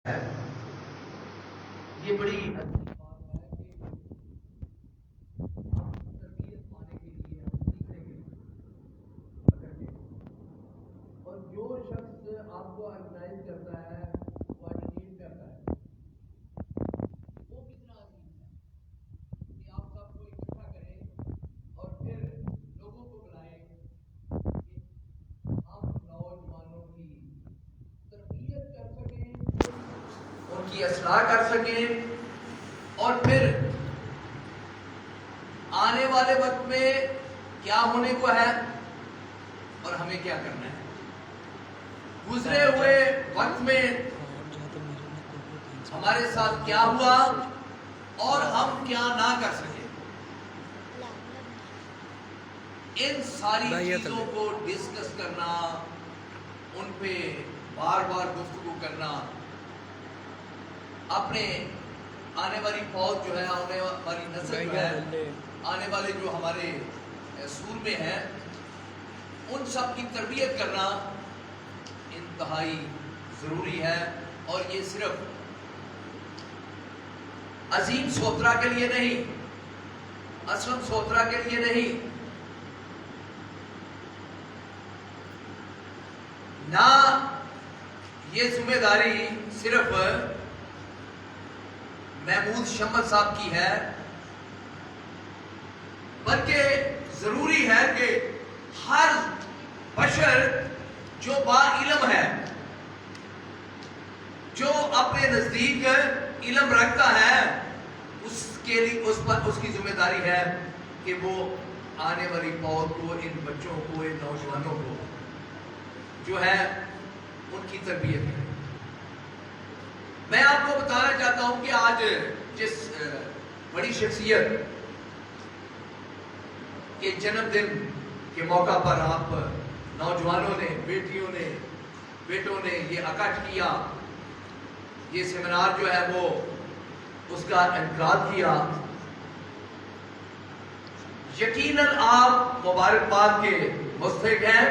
ہے۔ یہ بڑی اچھی بات ہے کہ آپ تربیت پانے کے لیے سیکھنے کے لیے اور جو شخص آپ کو آرگنائز کرتا ہے کوآرڈینیٹ کرتا ہے وہ کتنا عظیم ہے کہ آپ سب کو اکٹھا کریں اور پھر لوگوں کو بلائیں کہ ہم نوجوانوں کی تربیت کر سکیں، ان کی اصلاح کر سکیں اور پھر آنے والے وقت میں کیا ہونے کو ہے اور ہمیں کیا کرنا ہے، گزرے ہوئے وقت میں ہمارے ساتھ کیا ہوا اور ہم کیا نہ کر سکے، ان ساری چیزوں کو ڈسکس کرنا، ان پہ بار بار گفتگو کرنا، اپنے آنے والی فوج جو ہے، آنے والی نسل جو ہے، آنے والے جو ہمارے اسکول میں ہیں، ان سب کی تربیت کرنا انتہائی ضروری ہے۔ اور یہ صرف عظیم سوترا کے لیے نہیں، اسلم سوترا کے لیے نہیں، نہ یہ ذمہ داری صرف محمود شمل صاحب کی ہے، بلکہ ضروری ہے کہ ہر بشر جو با علم ہے، جو اپنے نزدیک علم رکھتا ہے، اس کے لیے اس کی ذمہ داری ہے کہ وہ آنے والی فوج کو، ان بچوں کو، ان نوجوانوں کو جو ہے ان کی تربیت ہے۔ میں آپ کو بتانا چاہتا ہوں کہ آج جس بڑی شخصیت کے جنم دن کے موقع پر آپ نوجوانوں نے، بیٹیوں نے، بیٹوں نے یہ اکٹھ کیا، یہ سیمینار جو ہے وہ اس کا انعقاد کیا، یقیناً آپ مبارکباد کے مستحق ہیں۔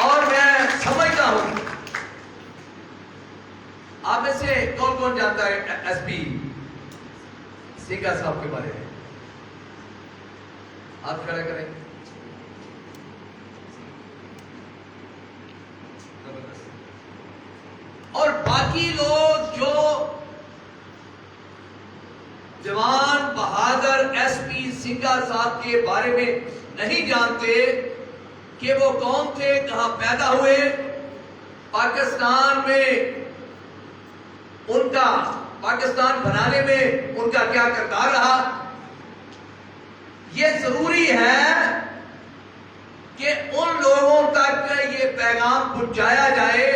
اور میں سمجھتا ہوں آپ میں سے کون کون جانتا ہے ایس پی سنگھا صاحب کے بارے میں؟ آپ کھڑا کریں۔ اور باقی لوگ جو جوان بہادر ایس پی سنگھا صاحب کے بارے میں نہیں جانتے کہ وہ کون تھے، کہاں پیدا ہوئے، پاکستان میں ان کا، پاکستان بنانے میں ان کا کیا کردار رہا، یہ ضروری ہے کہ ان لوگوں تک یہ پیغام پہنچایا جائے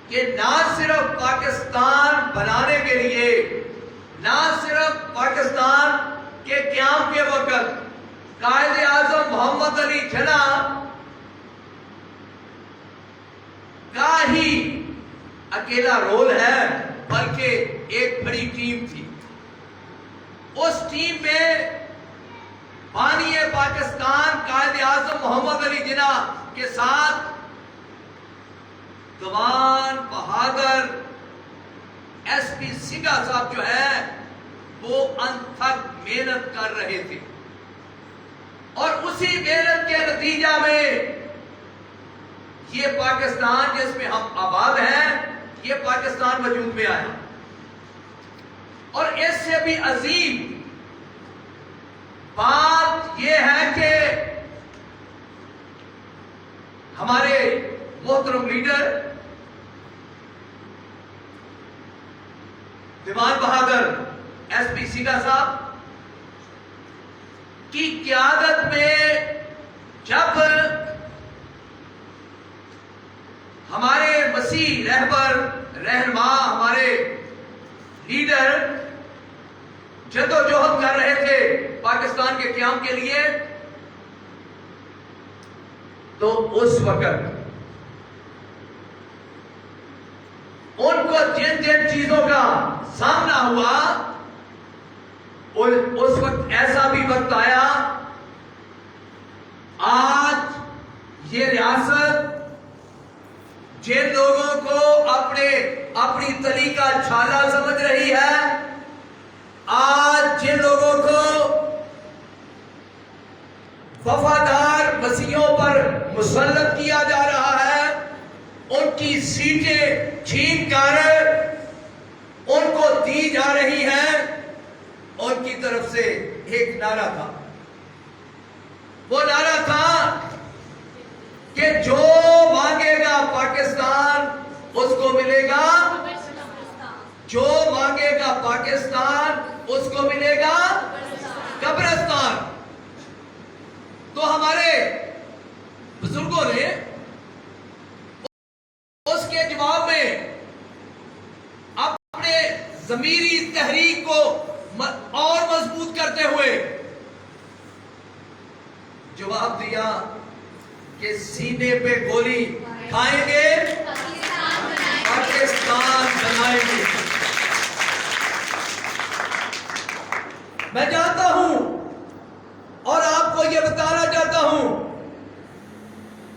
کہ نہ صرف پاکستان بنانے کے لیے، نہ صرف پاکستان کے قیام کے وقت قائد اعظم محمد علی جناح کا ہی اکیلا رول ہے، بلکہ ایک بڑی ٹیم تھی۔ اس ٹیم میں بانی پاکستان قائد اعظم محمد علی جناح کے ساتھ جوان بہادر ایس پی سنگھا صاحب جو ہے وہ انتھک محنت کر رہے تھے، اور اسی محنت کے نتیجہ میں یہ پاکستان جس میں ہم آباد ہیں، یہ پاکستان وجود میں آیا۔ اور اس سے بھی عظیم بات یہ ہے کہ ہمارے محترم لیڈر دیوان بہادر ایس پی سنگھا صاحب کی قیادت میں جب ہمارے مسیح رہبر، رہنما، ہمارے لیڈر جدوجہد کر رہے تھے پاکستان کے قیام کے لیے، تو اس وقت ان کو جن جن چیزوں کا سامنا ہوا، اس وقت ایسا بھی وقت آیا، آج یہ ریاست جن لوگوں کو اپنی تلی کا چھالا سمجھ رہی ہے، آج جن لوگوں کو وفادار مسیحوں پر مسلط کیا جا رہا ہے، ان کی سیٹیں چھین کر ان کو دی جا رہی ہیں، ان کی طرف سے ایک نعرہ تھا. وہ نعرہ تھا کہ جو مانگے گا پاکستان اس کو ملے گا، جو مانگے گا پاکستان اس کو ملے گا قبرستان. تو ہمارے بزرگوں نے اس کے جواب میں اپنے ضمیری تحریک کو اور مضبوط کرتے ہوئے جواب دیا کہ سینے پہ گولی کھائیں گے، پاکستان بنائیں گے. میں جانتا ہوں اور آپ کو یہ بتانا چاہتا ہوں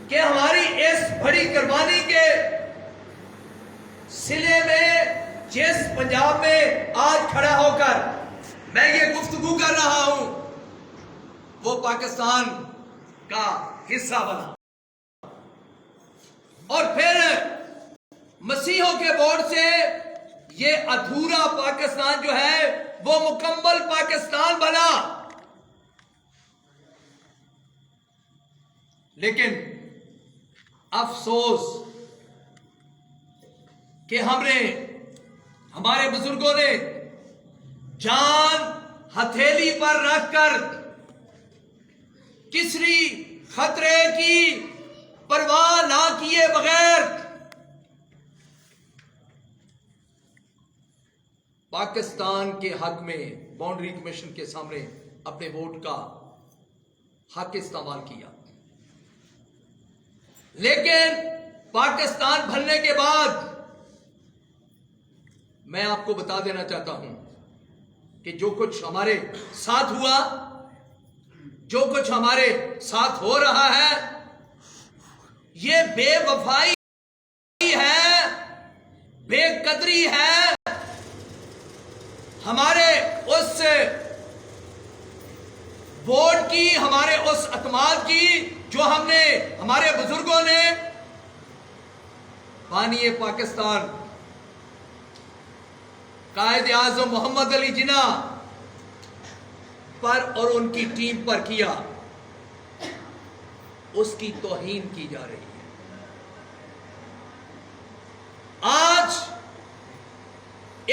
کہ ہماری اس بڑی قربانی کے سلے میں جس پنجاب میں آج کھڑا ہو کر میں یہ گفتگو کر رہا ہوں، وہ پاکستان کا حصہ بنا، اور پھر مسیحوں کے ووٹ سے یہ ادھورا پاکستان جو ہے وہ مکمل پاکستان بنا. لیکن افسوس کہ ہمارے بزرگوں نے جان ہتھیلی پر رکھ کر کسی خطرے کی پرواہ نہ کیے بغیر پاکستان کے حق میں باؤنڈری کمیشن کے سامنے اپنے ووٹ کا حق استعمال کیا. لیکن پاکستان بننے کے بعد میں آپ کو بتا دینا چاہتا ہوں کہ جو کچھ ہمارے ساتھ ہوا، جو کچھ ہمارے ساتھ ہو رہا ہے، یہ بے وفائی ہے، بے قدری ہے ہمارے اس ووٹ کی، ہمارے اس اعتماد کی جو ہمارے بزرگوں نے بانی پاکستان قائد اعظم محمد علی جناح پر اور ان کی ٹیم پر کیا، اس کی توہین کی جا رہی ہے. آج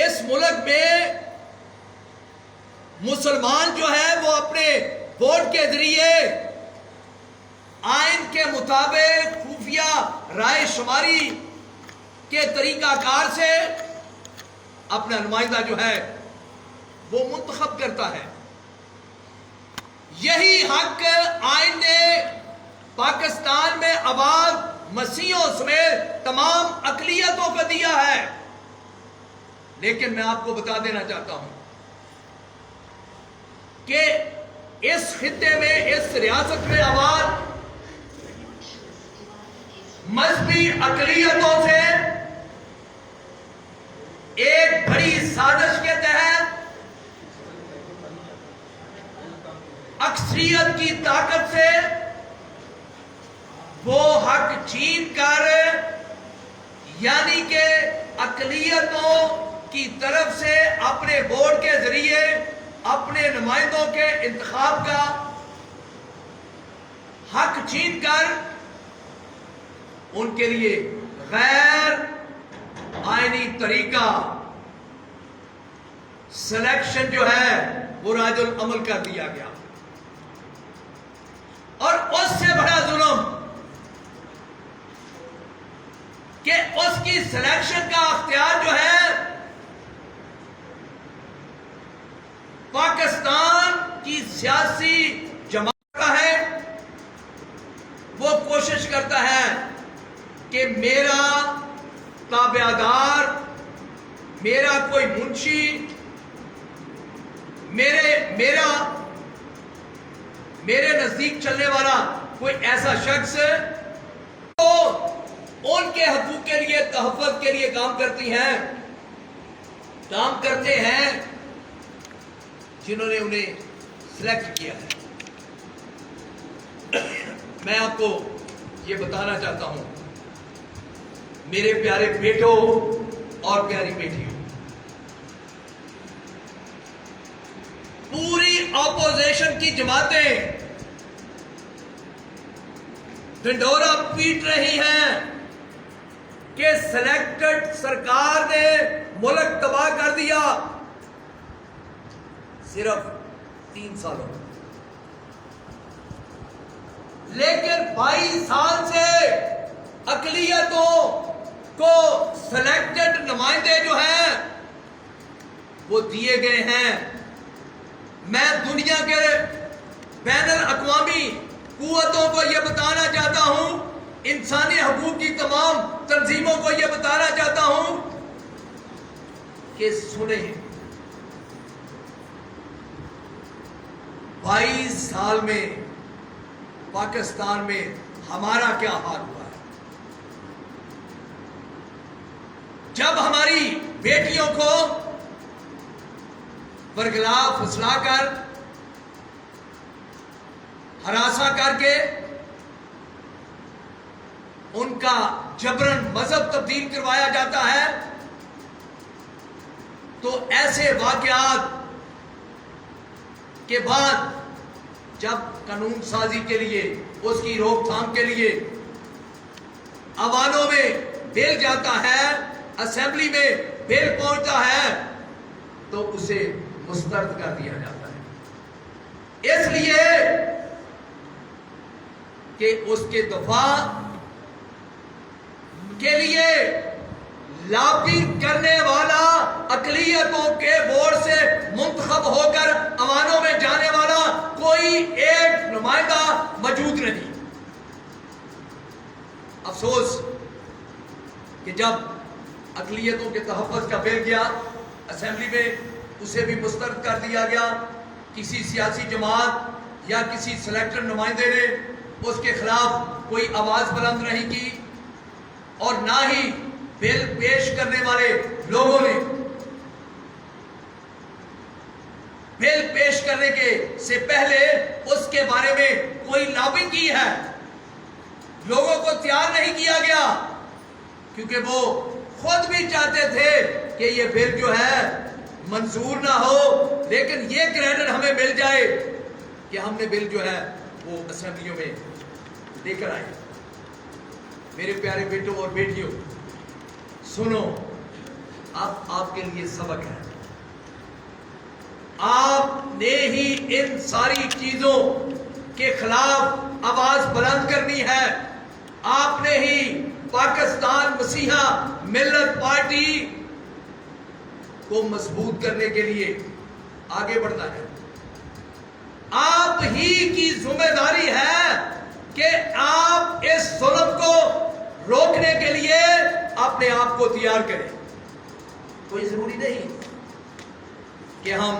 اس ملک میں مسلمان جو ہے وہ اپنے ووٹ کے ذریعے آئین کے مطابق خفیہ رائے شماری کے طریقہ کار سے اپنا نمائندہ جو ہے وہ منتخب کرتا ہے. یہی حق آئین نے پاکستان میں آباد مسیحوں سمیت تمام اقلیتوں کو دیا ہے. لیکن میں آپ کو بتا دینا چاہتا ہوں کہ اس خطے میں، اس ریاست میں آباد مذہبی اقلیتوں سے ایک بڑی سازش کے تحت اکثریت کی طاقت سے وہ حق چھین کر، یعنی کہ اقلیتوں کی طرف سے اپنے ووٹ کے ذریعے اپنے نمائندوں کے انتخاب کا حق چھین کر ان کے لیے غیر آئینی طریقہ سلیکشن جو ہے وہ راج العمل کر دیا گیا. اور اس سے بڑا ظلم کہ اس کی سلیکشن کا اختیار جو ہے پاکستان کی سیاسی جماعت کا ہے. وہ کوشش کرتا ہے کہ میرا تابعدار، میرا کوئی منشی، میرے نزدیک چلنے والا کوئی ایسا شخص تو ان کے حقوق کے لیے تحفظ کے لیے کام کرتی ہیں، کام کرتے ہیں جنہوں نے انہیں سلیکٹ کیا ہے۔ میں آپ کو یہ بتانا چاہتا ہوں میرے پیارے بیٹوں اور پیاری بیٹیوں، پوری اپوزیشن کی جماعتیں ڈنڈورا پیٹ رہی ہیں کہ سلیکٹڈ سرکار نے ملک تباہ کر دیا صرف 3 سالوں میں، لیکن 22 سال سے اقلیتوں کو سلیکٹڈ نمائندے جو ہیں وہ دیے گئے ہیں۔ میں دنیا کے بین الاقوامی قوتوں کو یہ بتانا چاہتا ہوں، انسانی حقوق کی تمام تنظیموں کو یہ بتانا چاہتا ہوں کہ سنیں، 22 سال میں پاکستان میں ہمارا کیا حال ہوا ہے۔ جب ہماری بیٹیوں کو برگلا پھسلا کر، ہراساں کر کے ان کا جبرن مذہب تبدیل کروایا جاتا ہے، تو ایسے واقعات کے بعد جب قانون سازی کے لیے، اس کی روک تھام کے لیے عواموں میں بل جاتا ہے، اسمبلی میں بل پہنچتا ہے، تو اسے مسترد کر دیا جاتا ہے، اس لیے کہ اس کے دفاع کے لیے لابنگ کرنے والا اقلیتوں کے ووٹ سے منتخب ہو کر عواموں میں جانے والا کوئی ایک نمائندہ موجود نہیں۔ افسوس کہ جب اقلیتوں کے تحفظ کا بل گیا اسمبلی میں، اسے بھی مسترد کر دیا گیا، کسی سیاسی جماعت یا کسی سلیکٹڈ نمائندے نے اس کے خلاف کوئی آواز بلند نہیں کی، اور نہ ہی بل پیش کرنے والے لوگوں نے بل پیش کرنے کے سے پہلے اس کے بارے میں کوئی لابنگ کی ہے۔ لوگوں کو تیار نہیں کیا گیا، کیونکہ وہ خود بھی چاہتے تھے کہ یہ بل جو ہے منظور نہ ہو، لیکن یہ کریڈٹ ہمیں مل جائے کہ ہم نے بل جو ہے وہ اسمبلیوں میں لے کر آئے۔ میرے پیارے بیٹوں اور بیٹیوں، سنو، اب آپ کے لیے سبق ہے۔ آپ نے ہی ان ساری چیزوں کے خلاف آواز بلند کرنی ہے، آپ نے ہی پاکستان مسیحا ملت پارٹی کو مضبوط کرنے کے لیے آگے بڑھنا ہے۔ آپ ہی کی ذمہ داری ہے کہ آپ اس ظلم کو روکنے کے لیے اپنے آپ کو تیار کریں۔ کوئی ضروری نہیں کہ ہم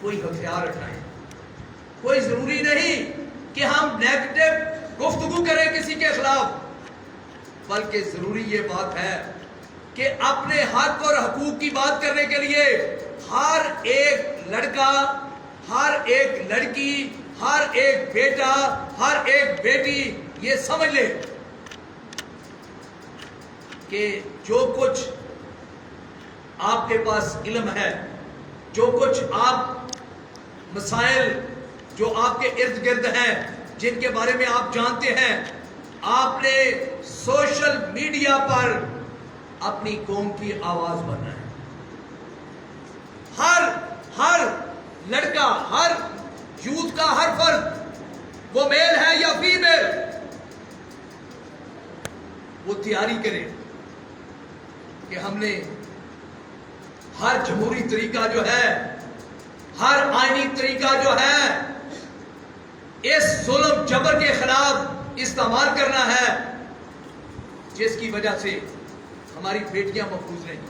کوئی ہتھیار اٹھائیں، کوئی ضروری نہیں کہ ہم نیگیٹو گفتگو کریں کسی کے خلاف، بلکہ ضروری یہ بات ہے کہ اپنے حق اور حقوق کی بات کرنے کے لیے ہر ایک لڑکا، ہر ایک لڑکی، ہر ایک بیٹا، ہر ایک بیٹی یہ سمجھ لے کہ جو کچھ آپ کے پاس علم ہے، جو کچھ آپ مسائل جو آپ کے ارد گرد ہیں، جن کے بارے میں آپ جانتے ہیں، آپ نے سوشل میڈیا پر اپنی قوم کی آواز بننا ہے۔ ہر لڑکا، ہر یوتھ کا ہر فرد، وہ میل ہے یا فیمیل، وہ تیاری کرے کہ ہم نے ہر جمہوری طریقہ جو ہے، ہر آئینی طریقہ جو ہے، اس ظلم جبر کے خلاف استعمال کرنا ہے، جس کی وجہ سے ہماری بیٹیاں محفوظ نہیں،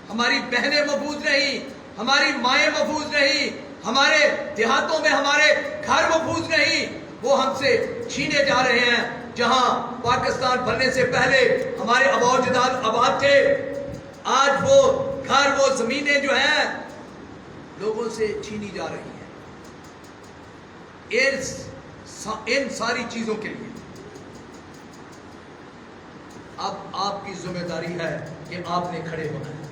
ہماری بہنیں محفوظ نہیں، ہماری مائیں محفوظ نہیں، ہمارے دیہاتوں میں ہمارے گھر محفوظ نہیں، وہ ہم سے چھینے جا رہے ہیں۔ جہاں پاکستان بننے سے پہلے ہمارے آباء و اجداد آباد تھے، آج وہ گھر، وہ زمینیں جو ہیں لوگوں سے چھینی جا رہی ہیں ان ساری چیزوں کے لیے۔ اب آپ کی ذمہ داری ہے کہ آپ نے کھڑے ہونا ہے،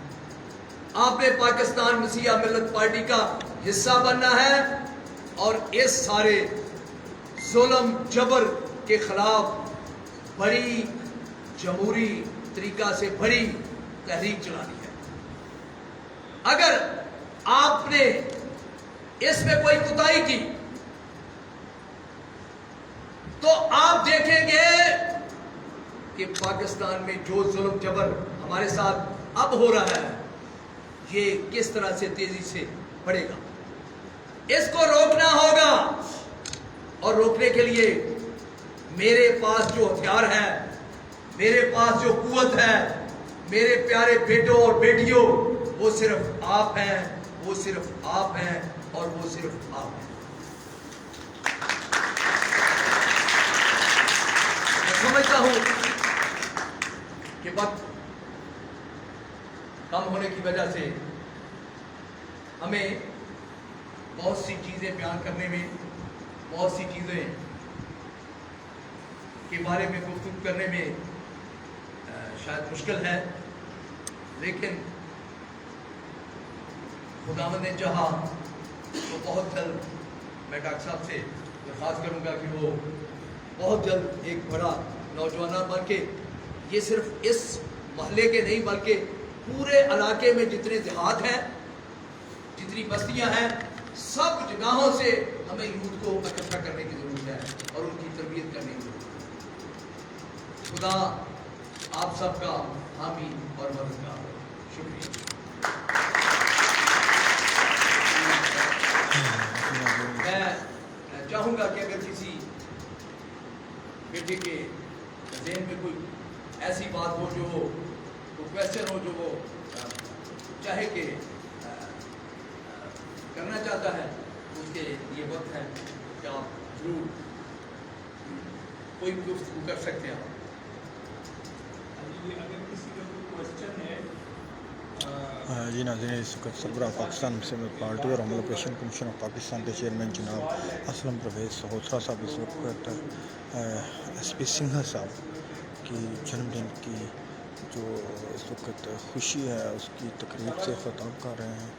آپ نے پاکستان مسیحا ملت پارٹی کا حصہ بننا ہے اور اس سارے ظلم جبر کے خلاف بڑی جمہوری طریقہ سے بڑی تحریک چلانی ہے۔ اگر آپ نے اس میں کوئی کوتاہی کی تو آپ دیکھیں گے کہ پاکستان میں جو ظلم جبر ہمارے ساتھ اب ہو رہا ہے یہ کس طرح سے تیزی سے بڑھے گا۔ اس کو روکنا ہوگا، اور روکنے کے لیے میرے پاس جو ہتھیار ہے، میرے پاس جو قوت ہے، میرے پیارے بیٹوں اور بیٹیوں، وہ صرف آپ ہیں، وہ صرف آپ ہیں، اور وہ صرف آپ ہیں۔ میں سمجھتا ہوں کہ وقت کم ہونے کی وجہ سے ہمیں بہت سی چیزیں بیان کرنے میں، بہت سی چیزیں کے بارے میں گفتگو کرنے میں شاید مشکل ہے، لیکن خداوند نے چاہا تو بہت جلد میں ڈاکٹر صاحب سے درخواست کروں گا کہ وہ بہت جلد ایک بڑا نوجوان بن کے، یہ صرف اس محلے کے نہیں بلکہ پورے علاقے میں جتنے دیہات ہیں، جتنی بستیاں ہیں، سب جگہوں سے ہمیں یوتھ کو اکٹھا کرنے کی ضرورت ہے اور ان کی تربیت کرنے کی ضرورت ہے۔ خدا آپ سب کا حامی اور مددگار ہو۔ شکریہ۔ میں چاہوں گا کہ اگر کسی بیٹے کے ذہن میں کوئی ایسی بات ہو، جو وہ کوشچن ہو، جو وہ چاہے کہ کرنا چاہتا ہے، اس کے لیے وقت ہے کہ آپ ضرور کوئی گفتگو کر سکتے ہیں۔ اگر کسی کا کوئی کوشچن ہے۔ جی ناظرین، اس وقت سربراہ پاکستان مسلم پارٹی اور عمل اپریشن کمیشن آف پاکستان کے چیئرمین جناب اسلم پرویز سہوترا صاحب اس وقت ایس پی سنگھا صاحب کی جنم دن کی جو اس وقت خوشی ہے اس کی تقریب سے خطاب کر رہے ہیں۔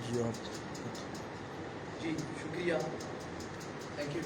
جی آپ جی شکریہ، تھینک یو۔